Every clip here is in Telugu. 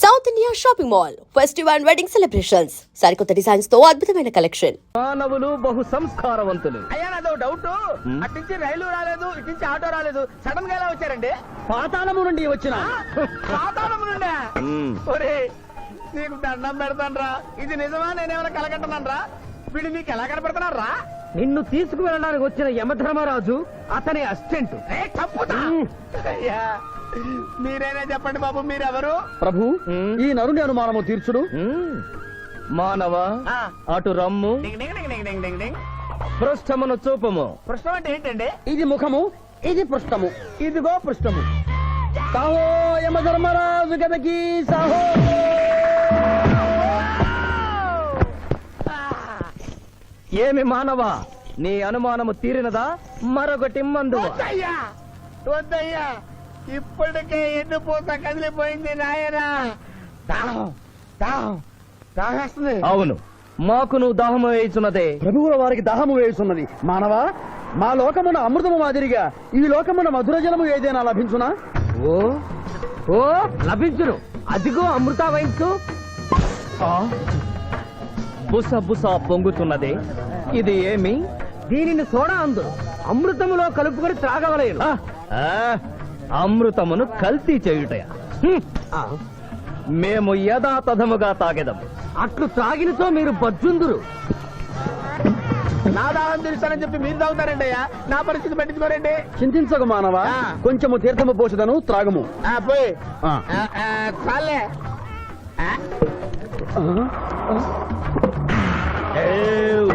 South India shopping mall festival and wedding celebrations సరికొత్త డిజైన్స్ తో అద్భుతమైన కలెక్షన్. మానవులు బహు సంస్కారవంతులు. అయ్యా నాదో డౌట్, అట్నుంచి రైలు రాలేదు, ఇట్నుంచి ఆటో రాలేదు, సడన్ గా ఎలా వచ్చారండి? పాతాళము నుండి వచ్చిన పాతాళం నుండా? ఒరే నీకు దండం పెడతానరా, ఇది నిజమా? నేనేమైనా కలగంటున్నానరా? వీడు నీకు ఎలా కనపడుతున్నారా? నిన్ను తీసుకువెళ్ళడానికి వచ్చిన యమధర్మరాజు అతని అసిస్టెంట్. అయ్యా మీరైనా చెప్పండి బాబు, మీరెవరు? ప్రభు, ఈ నరుని అనుమానము తీర్చుడు. మానవ అటు రమ్ము, డింగ్ డింగ్ డింగ్ డింగ్ డింగ్ డింగ్ డింగ్. పృష్ఠమును చూపము. ప్రశ్న అంటే ఏంటండి? ఇది ముఖము, ఇది పృష్ఠము, ఇదిగో పృష్ఠము. సాహో యమధర్మరాజు గదకి సాహో. ఏమి మానవ, నీ అనుమానము తీరినదా? మరొకటి మందు. వద్దయ్యా వద్దయ్యా, ఇప్పటికే ఎన్ను పూత కదిలిపోయింది నాయనా. దాహం దాహం దాహేస్తుంది. అవును, మాకును దాహము వేయుచున్నదే. ప్రభువుల వారికి దాహము వేయుచున్నది. మానవ, మా లోకమున అమృతము మాదిరిగా ఈ లోకమున మధుర జలము ఏదైనా లభించునా? ఓ ఓ లభించును. అదిగో అమృత వయస్సు. బుస బుస పొంగుతున్నదే, ఇది ఏమి? దీనిని సోడా అందు అమృతములో కలుపుకొని త్రాగవలేను. అమృతమును కల్తీ చేయుటయా? మేము యథాతథముగా తాగెదము. అట్లు త్రాగినతో మీరు బజ్జుందురు. నా దాహం తీరుస్తానని చెప్పి మీరు తాగుతారండి అయ్యా, నా పరిస్థితి పట్టించుకోరండి. చింతించక మానవ, కొంచెము తీర్థము పోషదను త్రాగము. పోయి చాలే.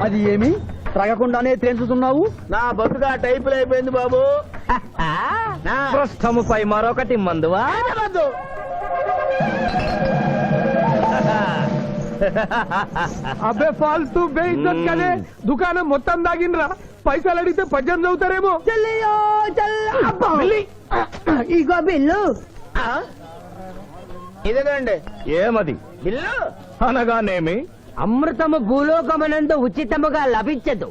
అది ఏమి? త్రాగకుండానే తేల్చుతున్నావు? నా బతుగా టైపులు అయిపోయింది బాబు. పృష్ఠముపై మరొకటి మందువా? అబ్బే ఫాల్తూ బేయిజ్జత్ కదే, దుకాణం మొత్తం దాగినరా. పైసలు అడిగితే పద్యం చదువుతారేమో. ఇగో బిల్లు. ఇదేనండి ఏమది? బిల్లు అనగానేమి? అమృతము భూలోకమునందు ఉచితముగా లభించదు,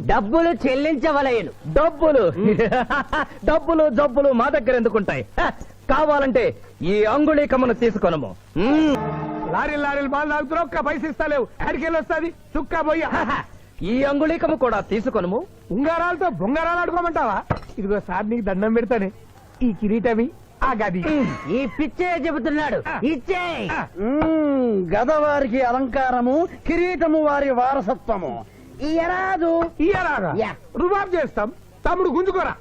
డబ్బులు చెల్లించవలయను. డబ్బులు డబ్బులు జబ్బులు మా దగ్గర ఎందుకుంటాయి? కావాలంటే ఈ అంగుళీకమును తీసుకొనము. లారీలు లారీలు బాగా తాగుతున్నావు, ఒక్క పైస ఇస్తలేవు. అడికెళ్ళి వస్తుంది చుక్క బొయ్య. ఈ అంగుళీకము కూడా తీసుకొనము. ఉంగరాలతో బొంగరాలు అడుకోమంటావా? ఇదిగో సార్ నీకు దండం పెడతానే, ఈ కిరీటమి ఆ గది. ఈ పిచ్చే చెబుతున్నాడు, ఇచ్చే. గద వారికి అలంకారము, కిరీటము వారి వారసత్వము. ఇయరాదు ఇయ్యరాగా రుబాబ్ చేస్తాం. తమ్ముడు గుంజుకోరా.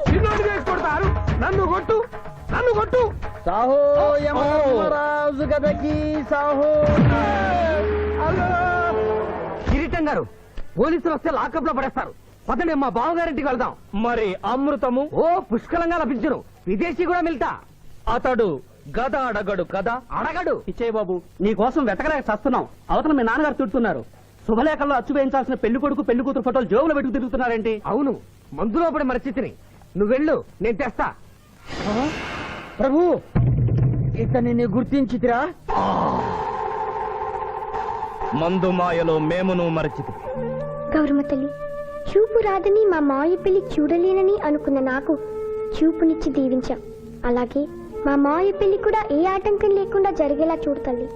చిన్నోడు చేసి కొడతారు. నన్ను కొట్టు, నన్ను కొట్టు. సాహో యమధర్మరాజు గదకి సాహో. కిరీటం గారు, పోలీసులు వస్తే లాకప్ లో పడేస్తారు. పదండి, మా బావగారింటికి వెళ్దాం. మరి అమృతము? ఓ పుష్కలంగా లభించును. విదేశీ కూడా మిల్తా. అతడు గద అడగడు కదా? అడగడు. ఇచ్చే బాబు, నీ కోసం వెతకలేక చస్తున్నాం. అవతల మీ నాన్నగారు తిడుతున్నారు. శుభలేఖల్లో అచ్చు వేయించాల్సిన పెళ్లి కొడుకు పెళ్లి కూతురు ఫోటోలు జోబులో పెట్టుకు తిరుగుతున్నారేంటి? అవును, మందులో పడి మరిచితిని. నువ్వెళ్ళు, నేను తెస్తా. ప్రభు, ఇతన్ని నీ గుర్తించితిరా? మందు మాయలో మేమును మరచితి. గౌరమ్మ తల్లి, చూపు రాదని మా మాయ పెళ్లి చూడలేనని అనుకున్న నాకు చూపునిచ్చి దీవించాం. అలాగే మా మాయ పెళ్లి కూడా ఏ ఆటంకం లేకుండా జరిగేలా చూడు తల్లి.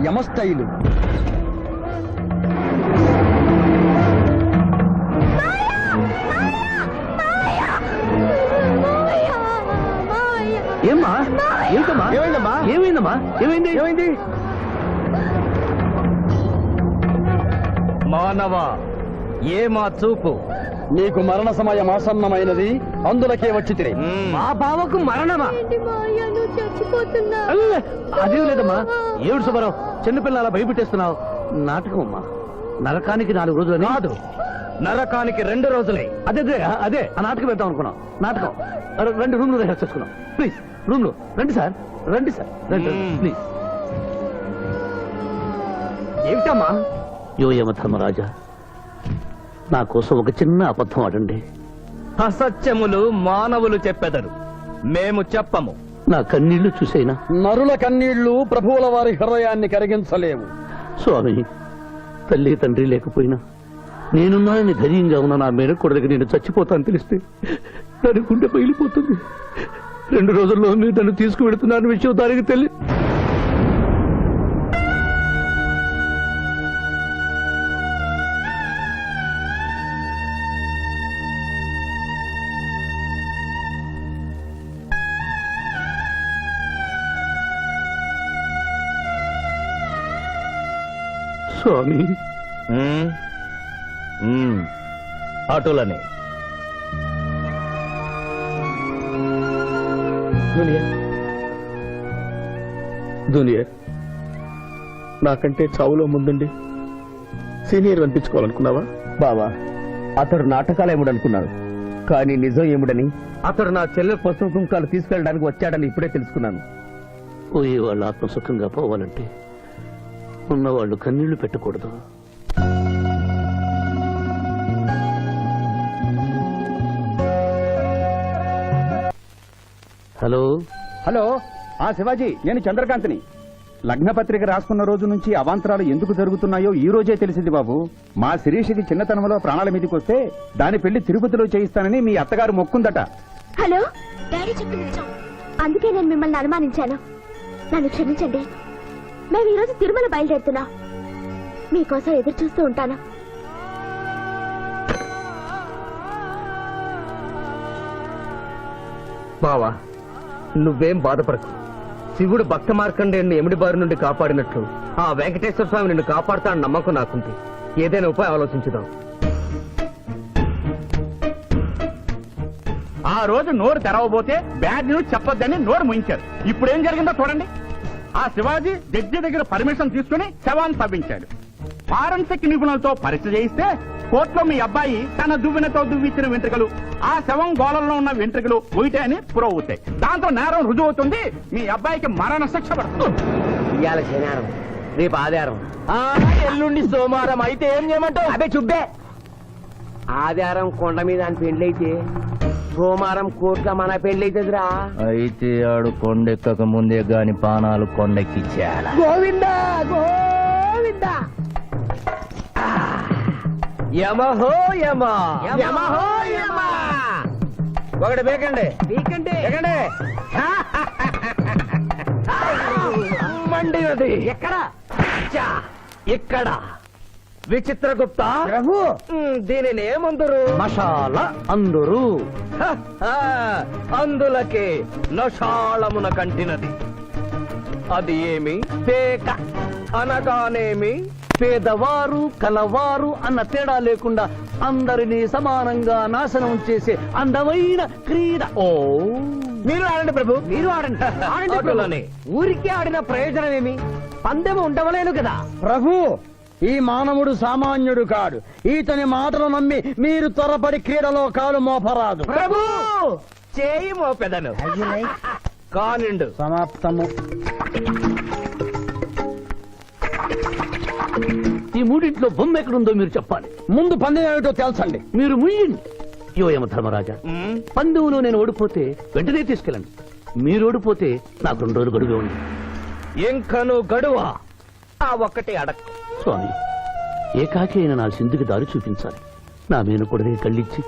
యమస్థైలు. ఏమ్మా? ఏంటమ్మా? ఏమైందమ్మా? ఏమైందమ్మా? ఏమైంది? ఏమైంది? మానవ, ఏమా చూపు? నీకు మరణ సమయం ఆసన్నమైనది, అందులకే వచ్చి తిని. మా బావకు మరణమా? అదే లేదమ్మా. ఏడు సుబ్బారావు, చిన్నపిల్లల భయపెట్టేస్తున్నావు. నాటకం అమ్మా. నరకానికి 4 రోజులు కాదు, నరకానికి 2 రోజులే. అదే అదే ఆ నాటకం వెళ్తాం అనుకున్నాం. నాటకం రండి, రూమ్ లో రిహార్స్ చేసుకున్నాం. ప్లీజ్ రూమ్ లో రండి సార్, రండి సార్, రండి ప్లీజ్. ఏమిటమ్మా? యో యమ ధర్మరాజా, నా కోసం ఒక చిన్న అబద్ధం ఆడండి. అసత్యములు మానవులు చెప్పెదరు, మేము చెప్పము. నా కన్నీళ్లు చూసేనా? నరుల కన్నీళ్లు ప్రభువుల వారి హృదయాన్ని కరిగించలేవు. స్వామి, తల్లి తండ్రి లేకపోయినా నేనున్నానని ధైర్యంగా ఉన్న నా మేనకోడలికి నేను చచ్చిపోతాను తెలిస్తే దాని గుండె పగిలిపోతుంది. 2 రోజుల్లో మీరు నన్ను తీసుకువెడుతున్నారన్న విషయం దానికి తెలియదు. స్వామి, ఆటోలనే జూనియర్, నాకంటే చావులో ముందుండి సీనియర్ అనిపించుకోవాలనుకున్నావా? బావా, అతడు నాటకాలు ఏముడనుకున్నాడు, కానీ నిజం ఏముడని అతడు నా చెల్లె పసుపు కుంకాలు తీసుకెళ్ళడానికి వచ్చాడని ఇప్పుడే తెలుసుకున్నాను. పోయే వాళ్ళు ఆత్మసుఖంగా పోవాలంటే ఉన్నవాళ్ళు కన్నీళ్లు పెట్టకూడదు. హలో హలో, శివాజీ, నేను చంద్రకాంత్ని. లగ్నపత్రిక రాసుకున్న రోజు నుంచి అవాంతరాలు ఎందుకు జరుగుతున్నాయో ఈ రోజే తెలిసింది బాబు. మా శిరీషకి చిన్నతనంలో ప్రాణాల మీదకి వస్తే దాని పెళ్లి తిరుపతిలో చేయిస్తానని మీ అత్తగారు మొక్కుందట. హలో, డాడీ చెప్పింది నిజం. అందుకే నేను మిమ్మల్ని అనుమానించాను. నన్ను క్షమించండి. మేము ఈరోజు తిరుమల బయలుదేరుతున్నాం. మీకోసం ఎదురు చూస్తూ ఉంటాను. బావా, నువ్వేం బాధపడకు. శివుడు భక్త మార్కండేయుని ఎమిడి బారి నుండి కాపాడినట్లు ఆ వెంకటేశ్వర స్వామి నిన్ను కాపాడుతాడని నమ్మకం నాకుంది. ఏదైనా ఉపాయం ఆలోచించుదాం. ఆ రోజు నోరు తెరవబోతే బ్యాడ్ న్యూస్ చెప్పొద్దని నోరు ముయించారు. ఇప్పుడు ఏం జరిగిందో చూడండి. ఆ శివాజీ జడ్జి దగ్గర పర్మిషన్ తీసుకుని శవాన్ని తవ్వించాడు. ఫారెన్సిక్ నిపుణులతో పరీక్ష చేయిస్తే కోర్టులో మీ అబ్బాయి తన దువ్వెనతో దువ్విచ్చిన వెంట్రుకలు, ఆ శవం గోళంలో ఉన్న వెంట్రుకలు ఒకటే అని ప్రూవ్ అవుతాయి. దాంతో నేరం రుజువు అవుతుంది. మీ అబ్బాయికి మరణ శిక్ష పడుతుంది. ఇవాళ శనివారం, రేపు ఆదివారం, ఎల్లుండి సోమవారం. అయితే ఏం చేయమంటావు? అదే చుబ్బే. ఆదివారం కొండ మీద అని పెళ్లైతే సోమవారం కోట్ల మన పెళ్లైతుందిరా. అయితే ఆడు కొండెక్కక ముందే గాని పానాలు కొండెక్కిచ్చేయాల. గోవిందా గోవిందా. యమహో యమ, యమహో యమ. ఒకటి బేకండి, బీకండి, బేకండి. మండినది ఎక్కడ? ఇక్కడ. విచిత్రగుప్త ప్రభు, దీనిని ఏమందరు? మషాల అందురు. అందులకే నషాళమున కంటినది. అది ఏమి? పేక అనగానేమి పేదవారు కలవారు అన్న తేడా లేకుండా అందరినీ సమానంగా నాశనం చేసే అందమైన క్రీడ. ఓ, మీరు ఆడండి ప్రభు, మీరు ఆడండి. ఆడండి. ఊరికి ఆడిన ప్రయోజనం ఏమి? పందెము ఉండవలేను కదా ప్రభు. ఈ మానవుడు సామాన్యుడు కాడు. ఈతని మాటలు నమ్మి మీరు త్వరపడి క్రీడలో కాలు మోపరాదు. ప్రభు, చేయి మోపెదను. కానిండు. సమాప్తము. ఈ మూడింట్లో బొమ్మ ఎక్కడుందో మీరు చెప్పాలి. ముందు పందెం ఏమిటో తెలుసండి. మీరు ముయ్యండి. యోయమ ధర్మరాజా, పందెంలో నేను ఓడిపోతే వెంటనే తీసుకెళ్ళండి. మీరు ఓడిపోతే నాకు 2 రోజులు గడువే ఉంది. ఇంకను గడువా? ఆ ఒక్కటే అడక్. స్వామి, ఏకాకి అయిన నా సింధుకి దారి చూపించాలి. నా మేనకొడనే కళ్ళిచ్చి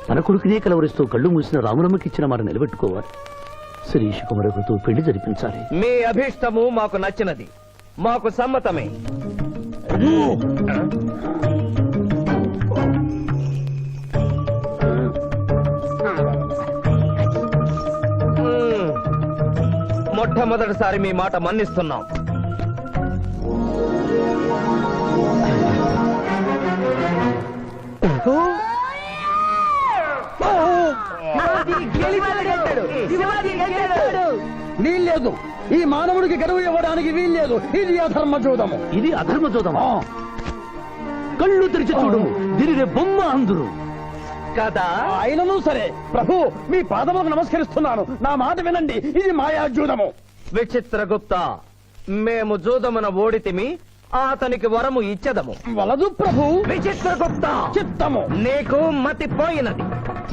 తన కొడుకునే కలవరిస్తూ కళ్ళు మూసిన రాములమ్మకిచ్చిన మాట నిలబెట్టుకోవాలి. శిరీష్ కుమరకుతో పెళ్లి జరిపించాలి. మీ అభీష్టము మాకు నచ్చినది, మాకు సమ్మతమే. మొట్టమొదటిసారి మీ మాట మన్నిస్తున్నాం. వీల్లేదు. ఈ మానవుడికి గడువు ఇవ్వడానికి వీల్లేదు. ఇది అధర్మ జూదము. ఇది అధర్మ జూదమా? కళ్ళు తెరిచి చూడు దీనిని బొమ్మ అందురు కదా. అయినను సరే ప్రభు మీ పాదములకు నమస్కరిస్తున్నాను. నా మాట వినండి, ఇది మాయాజూదము. విచిత్రగుప్త, మేము జూదమున ఓడితిమి, అతనికి వరము ఇచ్చదము. వలదు ప్రభు. విచిత్రగుప్త, చిత్తము. నీకు మతి పోయినది.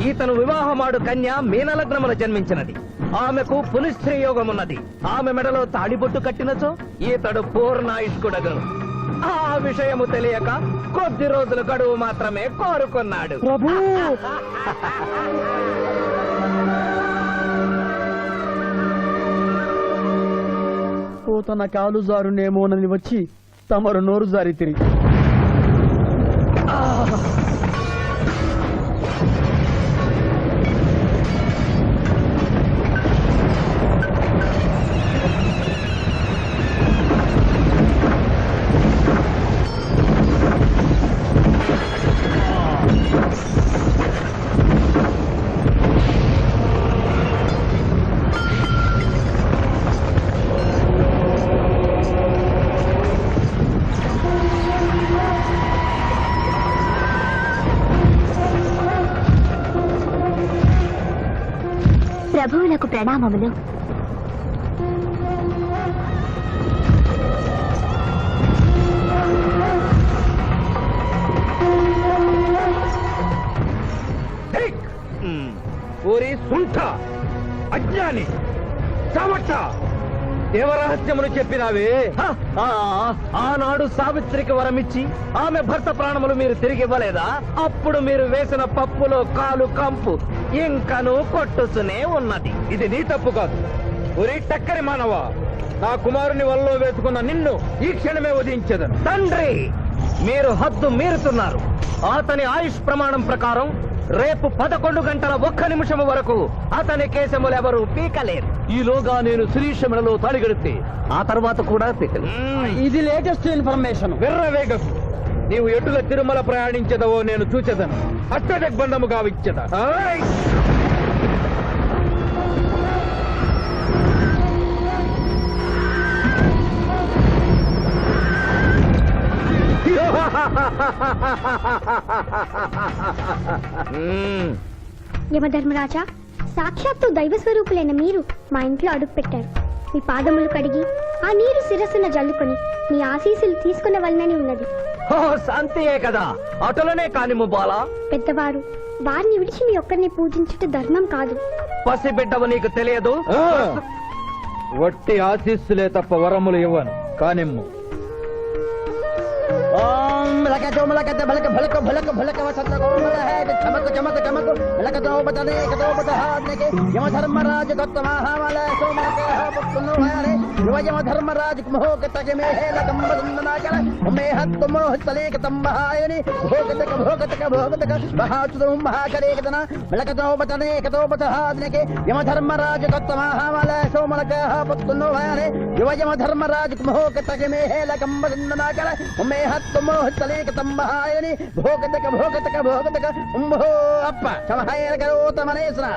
ఈతను వివాహమాడు కన్య మీనలగ్నమున జన్మించినది. ఆమెకు పునిస్త్రీ యోగమున్నది. ఆమె మెడలో తాడిబొట్టు కట్టినచో ఈతడు పూర్ణాయుష్కుడగను. ఆ విషయము తెలియక కొద్ది రోజుల గడువు మాత్రమే కోరుకున్నాడు. ప్రభు తన కాలు జారునేమోనని వచ్చి తమరు నోరు జారి తిరిగి ప్రభువులకు ప్రణామములు. ఓరి సుంఠ, అజ్ఞాని, చావట్ట, దేవరహస్యమును చెప్పినావే. ఆనాడు సావిత్రికి వరమిచ్చి ఆమె భర్త ప్రాణములు మీరు తిరిగి ఇవ్వలేదా? అప్పుడు మీరు వేసిన పప్పులో కాలు కంపు ఇంకను కొట్టుతూనే ఉన్నది. ఇది నీ తప్పు కాదు. ఒరి టక్కరి మానవ, నా కుమారుని వల్ల వేసుకున్న నిన్ను ఈ క్షణమే వధించదను. తండ్రి, మీరు హద్దు మీరుతున్నారు. అతని ఆయుష్ ప్రమాణం ప్రకారం రేపు 11 గంటల 1 నిమిషము వరకు అతని కేశములెవరూ పీకలేరు. ఈలోగా నేను శ్రీశమలలో తాళిగడితే ఆ తర్వాత కూడా పీకలేరు. ఇది లేటెస్ట్ ఇన్ఫర్మేషన్. విర్రవేగకు. నీవు ఎటుల తిరుమల ప్రయాణించదవో నేను చూచెదను. అష్టదిగ్బంధము గావిచ్చద. యమధర్మరాజా, సాక్షాత్తు దైవ స్వరూపులైన మీరు మా ఇంట్లో అడుగు పెట్టారు. మీ పాదములు కడిగి ఆ నీరు శిరస్సున జల్లుకొని మీ ఆశీస్సులు తీసుకున్న వలనని ఉన్నది. శాంతియే కదా, అటులనే కానిము బాలా. పెద్దవారు, వారిని విడిచి మీ ఒక్కరిని పూజించుట ధర్మం కాదు. పసిబిడ్డవు నీకు తెలియదు. వట్టి ఆశీస్సులే తప్ప వరములు ఇవ్వను. కానిమ్ము. యమధర్మరాజు యమధర్మరాజు అప్ప చమహేరకరోతమనేశ్వర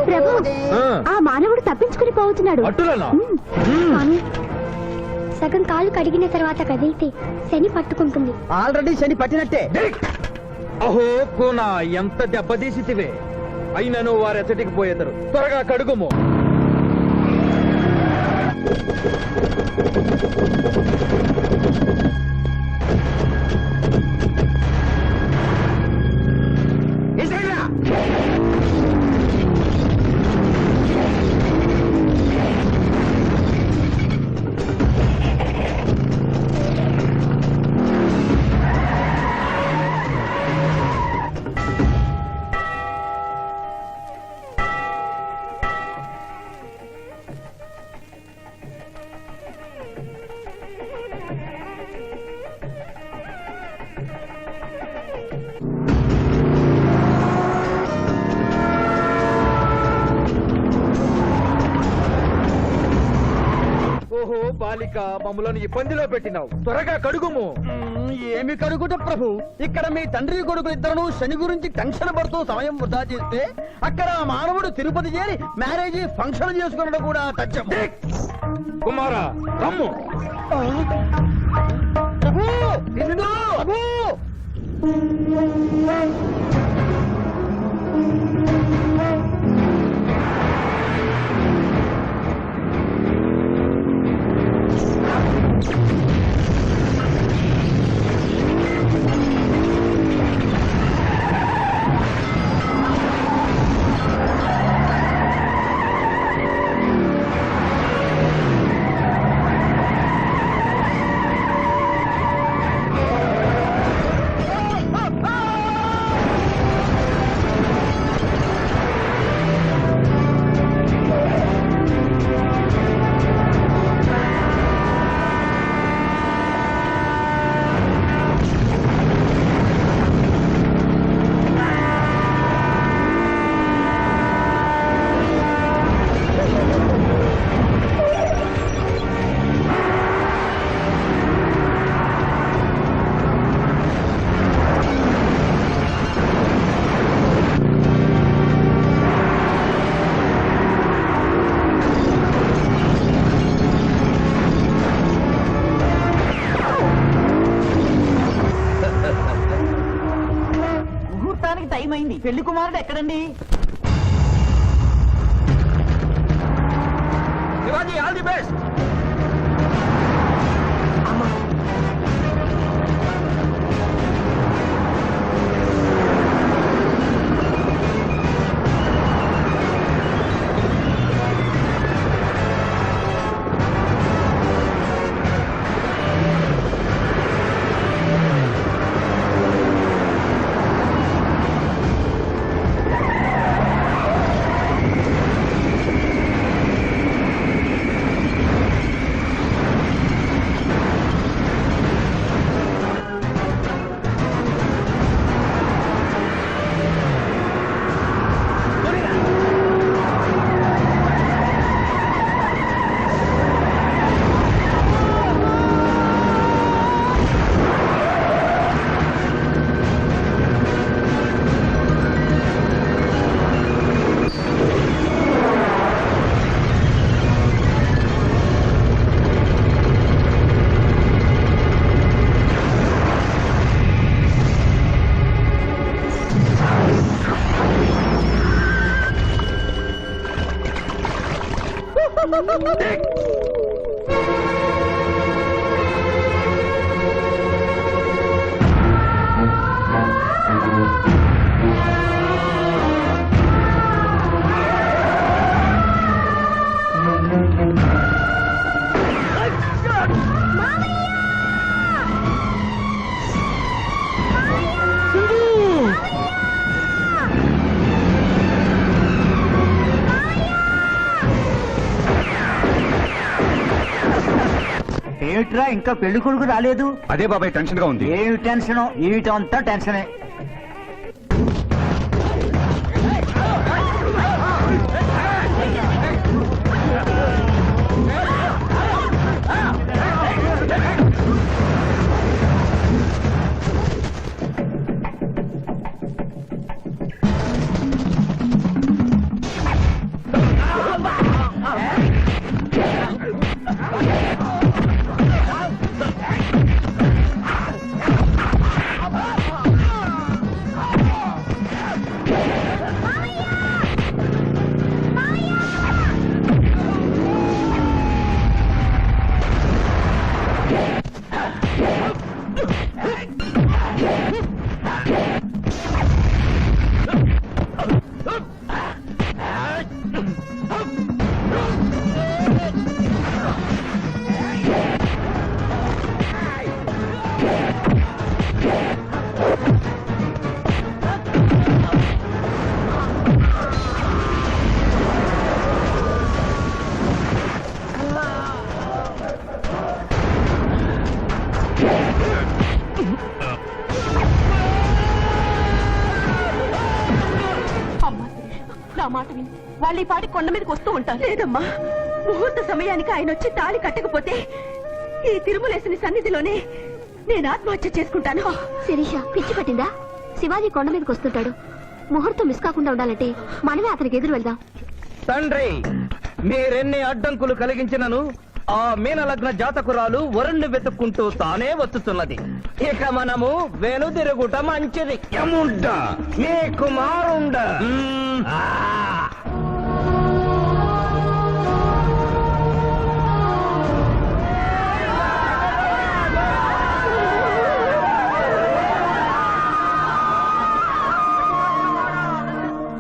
ప్రభు, ఆ మానవుడు తప్పించుకుని పోతున్నాడు. అటులనా? స్వామి, సగం కాలు కడిగిన తర్వాత కదిలితే శని పట్టుకుంటుంది. ఆల్రెడీ శని పట్టినట్టే. అహో కూనా, ఎంత దెబ్బతీసితివే. అయినను వారెచ్చటికి పోయేదరు. త్వరగా కడుగుము. బాలిక మమ్మలను ఇబ్బందిలో పెట్టినావు, త్వరగా కడుగుము. ఏమి కడుగుట ప్రభు, ఇక్కడ మీ తండ్రి కొడుకులు ఇద్దరు శని గురించి టెన్షన్ పడుతూ సమయం వృధా చేస్తే అక్కడ ఆ మానవుడు తిరుపతి చేరి మ్యారేజ్ ఫంక్షన్ చేసుకున్నాడు కూడా తథ్యం. కుమారా రమ్ము. ప్రభు, నిన్ను, ప్రభు. ముహూర్తానికి టైం అయింది, పెళ్లి కుమారుడు ఎక్కడండి? Shivaji all the best. ఏమిట్రా ఇంకా పెళ్లి కొడుకు రాలేదు? అదే బాబాయ్ టెన్షన్ గా ఉంది. ఏమి టెన్షన్, ఏమిటంతా టెన్షనే. నా మాట విని వాళ్ళు ఈ పాటి కొండ మీదకి వస్తూ ఉంటారు. లేదమ్మా, ముహూర్త సమయానికి ఆయన వచ్చి తాళి కట్టకపోతే ఈ తిరుమలేసిన సన్నిధిలోనే నేను ఆత్మహత్య చేసుకుంటాను. శిరీష పిచ్చి పట్టిందా? శివాజీ కొండ మీదకి వస్తుంటాడు. ముహూర్తం మిస్ కాకుండా ఉండాలంటే మనమే అతనికి ఎదురు వెళ్దాం. తండ్రి, మీరెన్ని అడ్డంకులు కలిగించినను ఆ మీనలగ్న జాతకురాలు వరుణ్ణి వెతుక్కుంటూ తానే వస్తున్నది. ఇక మనము వెనుదిరుగుట మంచిది. యముండ మీ కుమారుండ.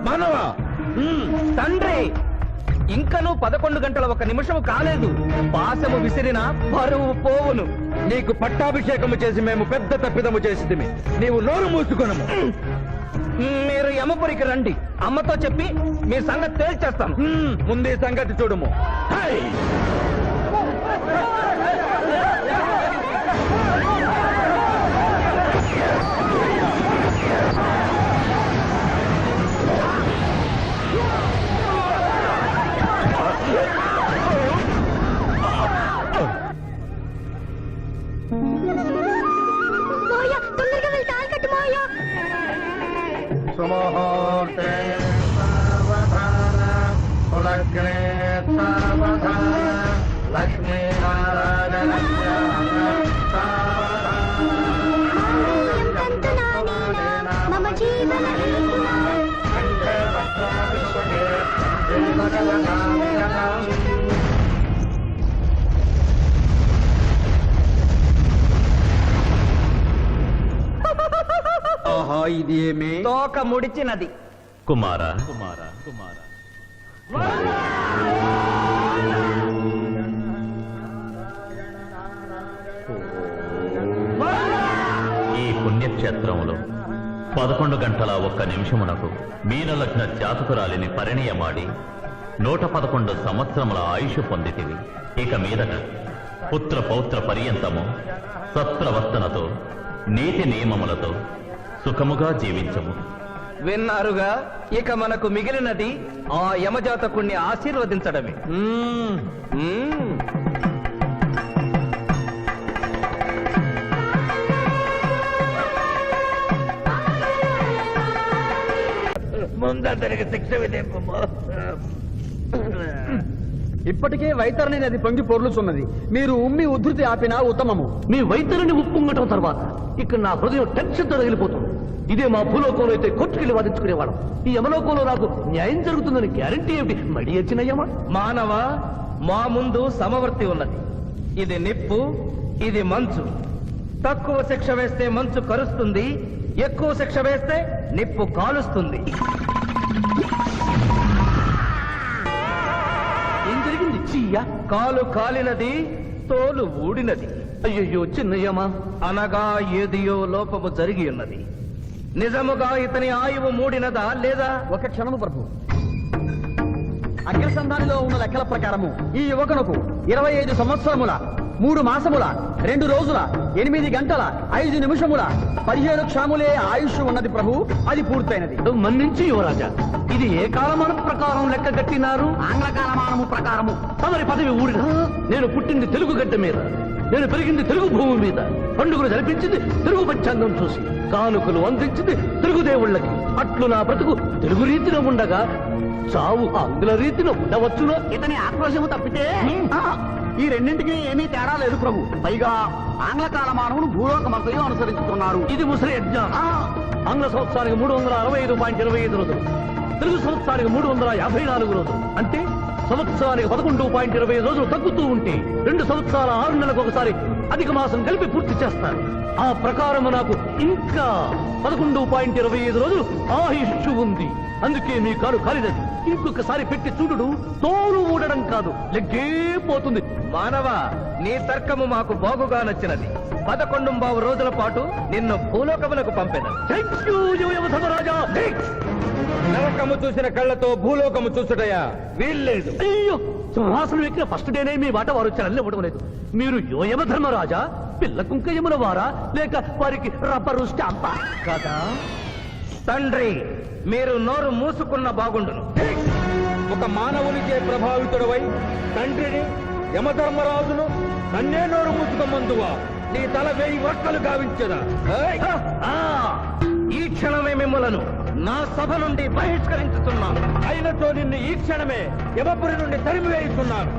మానవా, తండ్రి, ఇంకనూ 11 గంటల 1 నిమిషం కాలేదు. పాశము విసిరిన బరువు పోవును. నీకు పట్టాభిషేకము చేసి మేము పెద్ద తప్పిదము చేసితిమి. నీవు నోరు మూసుకొనము. మీరు యమపురికి రండి. అమ్మతో చెప్పి మీ సంగతి తేల్చేస్తాం. ముందే సంగతి చూడము. హై! మోయ, తొందరగా వెళ్ళి తాళి కట్టు మోయ. మమ జీవన ఆహా, ఇది ఏమి? తోక ముడిచినది. కుమార ఈ పుణ్యక్షేత్రంలో 11 గంటల 1 నిమిషమునకు మీనలగ్న జాతకురాలిని పరిణయమాడి 111 సంవత్సరముల ఆయుష్ పొందితివి. ఇక మీదట పుత్ర పౌత్ర పర్యంతము సత్ప్రవర్తనతో నీతి నియమములతో సుఖముగా జీవించము. విన్నారుగా, ఇక మనకు మిగిలినది ఆ యమజాతకుణ్ణి ఆశీర్వదించడమే. ముందరికి శిక్ష విధింపము. ఇప్పటికే వైతరణి నది పొంగి పొర్లుచున్నది. మీరు ఉమ్మి ఉద్ధృతి ఆపినా ఉత్తమము. మీ వైద్యులని ఉప్పొంగటం తర్వాత ఇక్కడ నా హృదయం టెన్షన్తో తగిలిపోతుంది. ఇదే మా భూలోకంలో అయితే కోర్టుకెళ్ళి వాదించుకునేవాళ్ళం. ఈ యమలోకంలో నాకు న్యాయం జరుగుతుందని గ్యారంటీ ఏమిటి? మడి వచ్చిన యమ. మానవ, మా ముందు సమవర్తి ఉన్నది. ఇది నిప్పు, ఇది మంచు. తక్కువ శిక్ష వేస్తే మంచు కరుస్తుంది, ఎక్కువ శిక్ష వేస్తే నిప్పు కాలుస్తుంది. ఏం జరిగింది? చీయా కాలు కాలినది, తోలు ఊడినది. అయ్యయ్యో చిన్నయ్యమా. అనగా ఏదియో లోపము జరిగి ఉన్నది. నిజముగా ఇతని ఆయువు మూడినదా లేదా? ఒక క్షణము ప్రభు. అగ్రసంధానిలో ఉన్న లెక్కల ప్రకారము ఈ యువకునకు 25 సంవత్సరముల 3 మాసముల 2 రోజుల 8 గంటల 5 నిమిషముల 17 క్షాములే ఆయుష్ ఉన్నది ప్రభు. అది పూర్తయినది. మన్నించి యువరాజా, ఇది ఏ కాలమానం ప్రకారం లెక్క కట్టినారు? ఆంగ్ల కాలమానము ప్రకారము. తమరి పదవి ఊడిన. నేను పుట్టింది తెలుగు గడ్డ మీద, నేను పెరిగింది తెలుగు భూమి మీద, పండుగలు జరిపించింది తెలుగు పంచాంగం చూసి, కానుకలు అందించింది తెలుగు దేవుళ్ళకి. అట్లు నా బ్రతుకు తెలుగు రీతిలో ఉండగా చావు ఆంగ్ల రీతిలో ఉండవచ్చునో? ఇతని ఆక్రోశము తప్పితే ఈ రెండింటికి ఏమీ తేడా లేదు ప్రభు. పైగా ఆంగ్ల కాలమానమును భూలోకమంతయు అనుసరించుతున్నారు. ఇది ముసలి అజ్ఞానం. ఆంగ్ల సంవత్సరానికి 365.25 రోజులు, తెలుగు సంవత్సరానికి 354 రోజులు. అంటే సంవత్సరానికి 11.25 రోజులు తగ్గుతూ ఉంటే 2 సంవత్సరాల 6 నెలలకు ఒకసారి అధిక మాసం కలిపి పూర్తి చేస్తారు. ఆ ప్రకారం నాకు ఇంకా 11.25 రోజులు ఆయుష్ ఉంది. అందుకే మీ కారు కాలినది. ఇంకొకసారి పెట్టి చూడు, తోలు ఊడడం కాదు, లెగ్గే పోతుంది. మానవ, నీ తర్కము మాకు బాగుగా నచ్చినది. 11 రోజుల పాటు నిన్ను భూలోకములకు పంపెను. థ్యాంక్ యూ యువధర్మరాజా. నరకము చూసిన కళ్ళతో భూలోకము చూసుటయా వీల్లేదు. అయ్యో, సింహాసనం ఎక్కిన ఫస్ట్ డేనే మీ మాట వారు చరణ్లు ఇవ్వడం లేదు. మీరు యోయమ ధర్మరాజా, పిల్ల కుంకయముల వారా, లేక వారికి రబ్బరు స్టాంపా కదా? తండ్రి, మీరు నోరు మూసుకున్న బాగుండును. ఒక మానవునిచే ప్రభావితుడవై తండ్రిని యమధర్మరాజును నన్నే నోరు మూసుకోమందువా నీ తల 1000 వక్కలు గావించదా? ఈ క్షణమే మిమ్మలను నా సభ నుండి బహిష్కరించుతున్నాను. అయినతో నిన్ను ఈ క్షణమే యమపురి నుండి తరిమివేయుతున్నాను.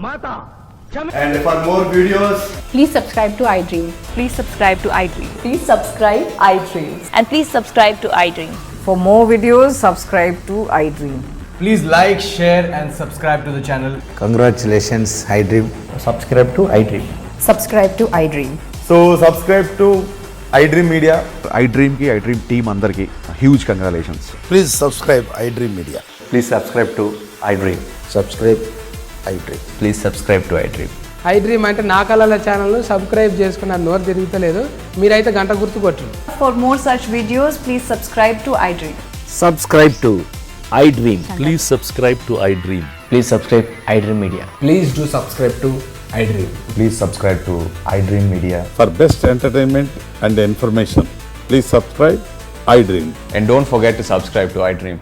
మాత And for more videos, Please subscribe to iDream. Please subscribe to iDream. Please subscribe iDream. And please subscribe to iDream. For more videos, subscribe to iDream. please like, share, and subscribe to the channel. Congratulations iDream. Subscribe to iDream. Subscribe to iDream. So subscribe to iDream Media. iDream ki iDream team andarki huge congratulations. Please subscribe iDream media. Please subscribe to iDream. Subscribe iDream. Please subscribe to iDream. iDream అంటే నా కళల ఛానల్ సబ్స్క్రైబ్ చేసుకున్న నోరు తిరుగుతలేదు. మీరైతే గంట గుర్తు కొట్టండి. For more such videos, please subscribe to iDream. Subscribe to iDream. Please subscribe to iDream. Please subscribe iDream media. Please do subscribe to iDream. Please subscribe to iDream media. For best entertainment and information, please subscribe iDream. And don't forget to subscribe to iDream.